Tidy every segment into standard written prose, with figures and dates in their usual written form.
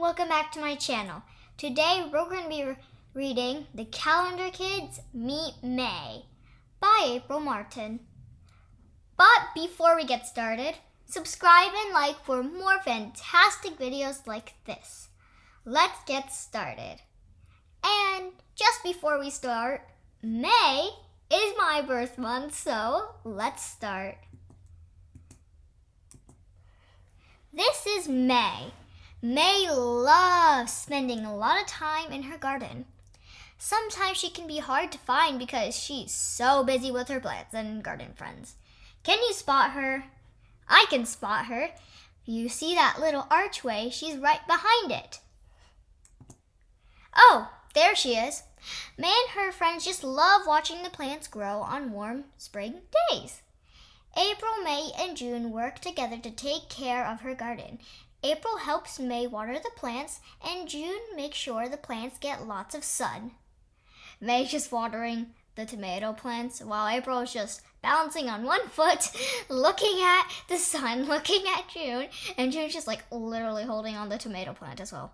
welcome back to my channel. Today we're going to be reading The Calendar Kids Meet May by April Martin. But before we get started, subscribe and like for more fantastic videos like this. Let's get started. And just before we start, May is my birth month, so let's start. This is May. May loves spending a lot of time in her garden. Sometimes she can be hard to find because she's so busy with her plants and garden friends. Can you spot her? I can spot her. You see that little archway? She's right behind it. Oh, there she is. May and her friends just love watching the plants grow on warm spring days. April, May, and June work together to take care of her garden. April helps May water the plants, and June makes sure the plants get lots of sun. May's just watering the tomato plants, while April is just balancing on one foot, looking at the sun, looking at June, and June's just literally holding on the tomato plant as well.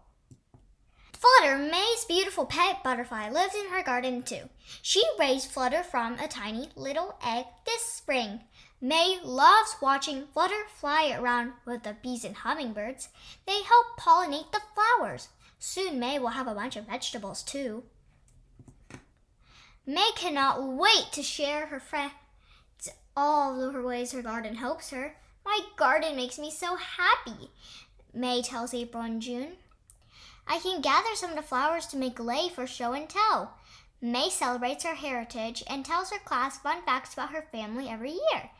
Flutter, May's beautiful pet butterfly, lives in her garden too. She raised Flutter from a tiny little egg this spring. May loves watching Flutter fly around with the bees and hummingbirds. They help pollinate the flowers. Soon May will have a bunch of vegetables too. May cannot wait to share her friends all of her ways her garden helps her. My garden makes me so happy, May tells April and June. I can gather some of the flowers to make clay for show and tell. May celebrates her heritage and tells her class fun facts about her family every year.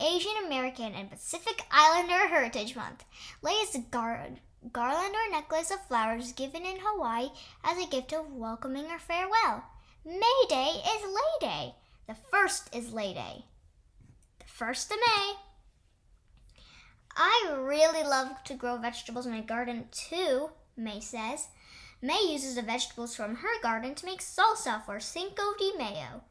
Asian American and Pacific Islander Heritage Month. Lay is a garland or necklace of flowers given in Hawaii as a gift of welcoming or farewell. May Day is Lay Day. The first is Lay Day. The 1st of May. I really love to grow vegetables in my garden too, May says. May uses the vegetables from her garden to make salsa for Cinco de Mayo.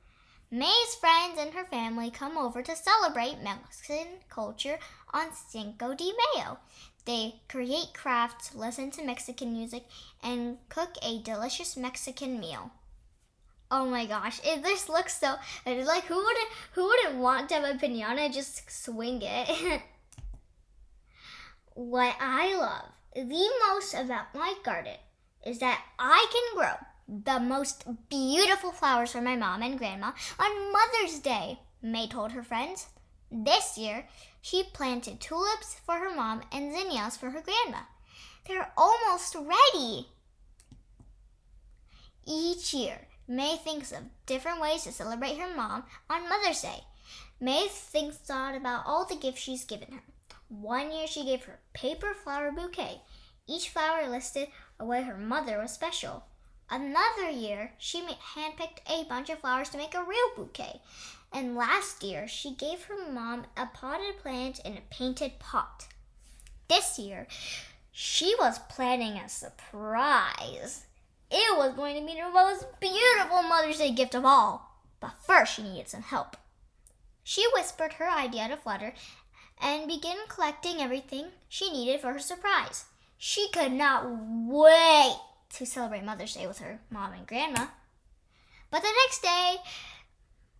May's friends and her family come over to celebrate Mexican culture on Cinco de Mayo. They create crafts, listen to Mexican music, and cook a delicious Mexican meal. Oh my gosh, this looks so, who wouldn't want to have a piñata and just swing it? What I love the most about my garden is that I can grow the most beautiful flowers for my mom and grandma on Mother's Day, May told her friends. This year, she planted tulips for her mom and zinnias for her grandma. They're almost ready. Each year, May thinks of different ways to celebrate her mom on Mother's Day. May thought about all the gifts she's given her. One year, she gave her a paper flower bouquet. Each flower listed a way her mother was special. Another year, she handpicked a bunch of flowers to make a real bouquet. And last year, she gave her mom a potted plant in a painted pot. This year, she was planning a surprise. It was going to be the most beautiful Mother's Day gift of all. But first, she needed some help. She whispered her idea to Flutter and began collecting everything she needed for her surprise. She could not wait to celebrate Mother's Day with her mom and grandma. But the next day,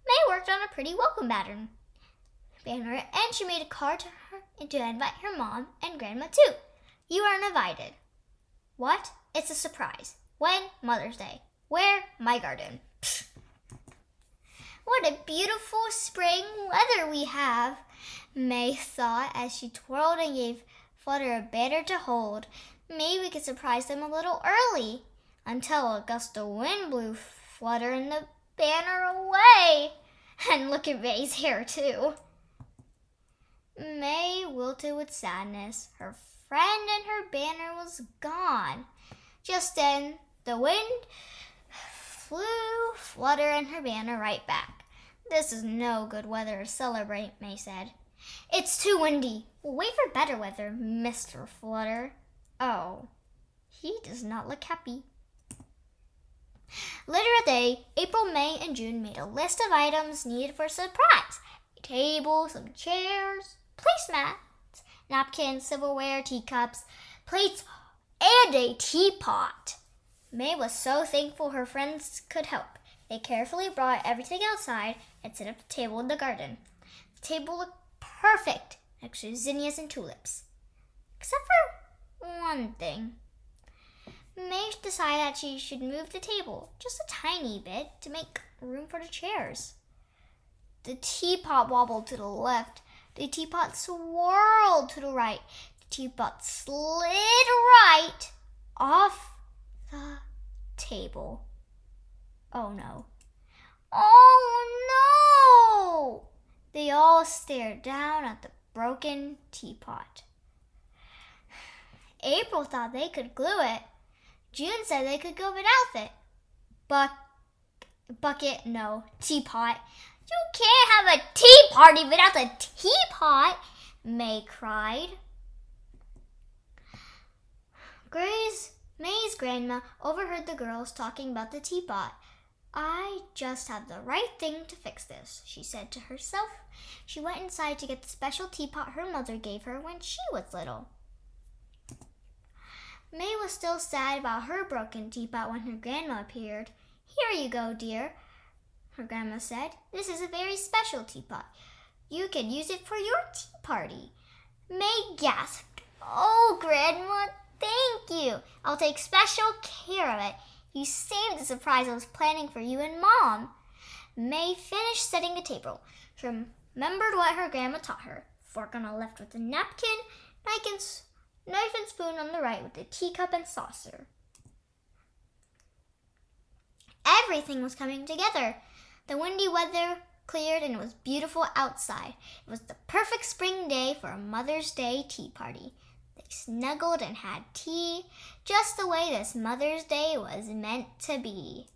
May worked on a pretty welcome banner, and she made a card to her to invite her mom and grandma too. You are invited. What? It's a surprise. When? Mother's Day. Where? My garden. Pfft. What a beautiful spring weather we have, May thought as she twirled and gave Flutter a banner to hold. Maybe we could surprise them a little early, until a gust of wind blew Flutter and the banner away. And look at May's hair too. May wilted with sadness. Her friend and her banner was gone. Just then, the wind flew Flutter and her banner right back. This is no good weather to celebrate, May said. It's too windy. We'll wait for better weather, Mr. Flutter. Oh, he does not look happy. Later that day, April, May, and June made a list of items needed for a surprise. A table, some chairs, placemats, napkins, silverware, teacups, plates, and a teapot. May was so thankful her friends could help. They carefully brought everything outside and set up the table in the garden. The table looked perfect next to zinnias and tulips. Except for one thing. May decided that she should move the table just a tiny bit to make room for the chairs. The teapot wobbled to the left. The teapot swirled to the right. The teapot slid right off the table. Oh no. Oh no! They all stared down at the broken teapot. April thought they could glue it. June said they could go without it. Teapot. You can't have a tea party without a teapot, May cried. May's grandma overheard the girls talking about the teapot. I just have the right thing to fix this, she said to herself. She went inside to get the special teapot her mother gave her when she was little. May was still sad about her broken teapot when her grandma appeared. Here you go, dear, her grandma said. This is a very special teapot. You can use it for your tea party. May gasped. Oh, Grandma, thank you. I'll take special care of it. You saved the surprise I was planning for you and Mom. May finished setting the table. She remembered what her grandma taught her. Fork on the left with a napkin, knife and spoon on the right with a teacup and saucer. Everything was coming together. The windy weather cleared and it was beautiful outside. It was the perfect spring day for a Mother's Day tea party. They snuggled and had tea, just the way this Mother's Day was meant to be.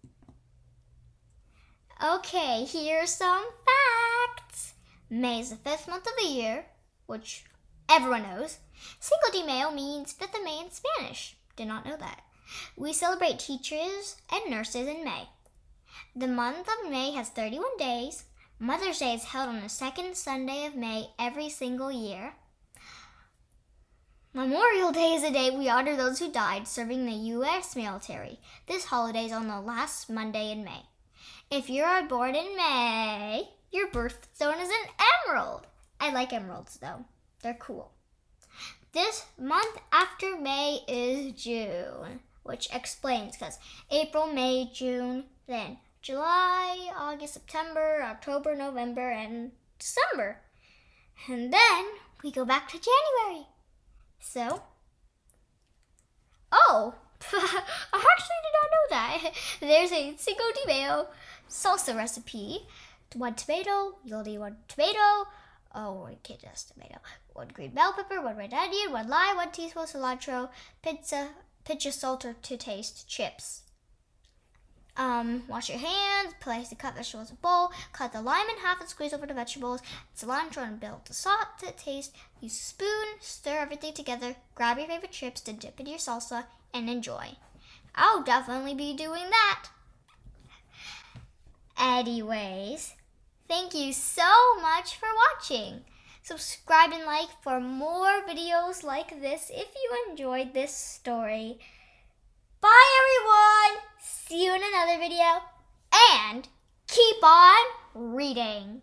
Okay, here's some facts. May is the 5th month of the year, which everyone knows. Cinco de Mayo means 5th of May in Spanish. Did not know that. We celebrate teachers and nurses in May. The month of May has 31 days. Mother's Day is held on the second Sunday of May every single year. Memorial Day is a day we honor those who died serving the U.S. military. This holiday is on the last Monday in May. If you are born in May, your birthstone is an emerald. I like emeralds though. They're cool. This month after May is June, which explains because April, May, June, then July, August, September, October, November, and December. And then we go back to January. So, I actually did not know that. There's a Cinco de Mayo salsa recipe. 1 tomato, you'll need 1 tomato. Oh, okay, just tomato. 1 green bell pepper, 1 red onion, 1 lime, 1 teaspoon cilantro, pinch of salt to taste, chips. Wash your hands, place the cut vegetables in a bowl, cut the lime in half and squeeze over the vegetables, cilantro and build the salt to taste. Use a spoon, stir everything together, grab your favorite chips to dip into your salsa, and enjoy. I'll definitely be doing that. Anyways, thank you so much for watching. Subscribe and like for more videos like this if you enjoyed this story. Bye everyone! See you in another video and keep on reading.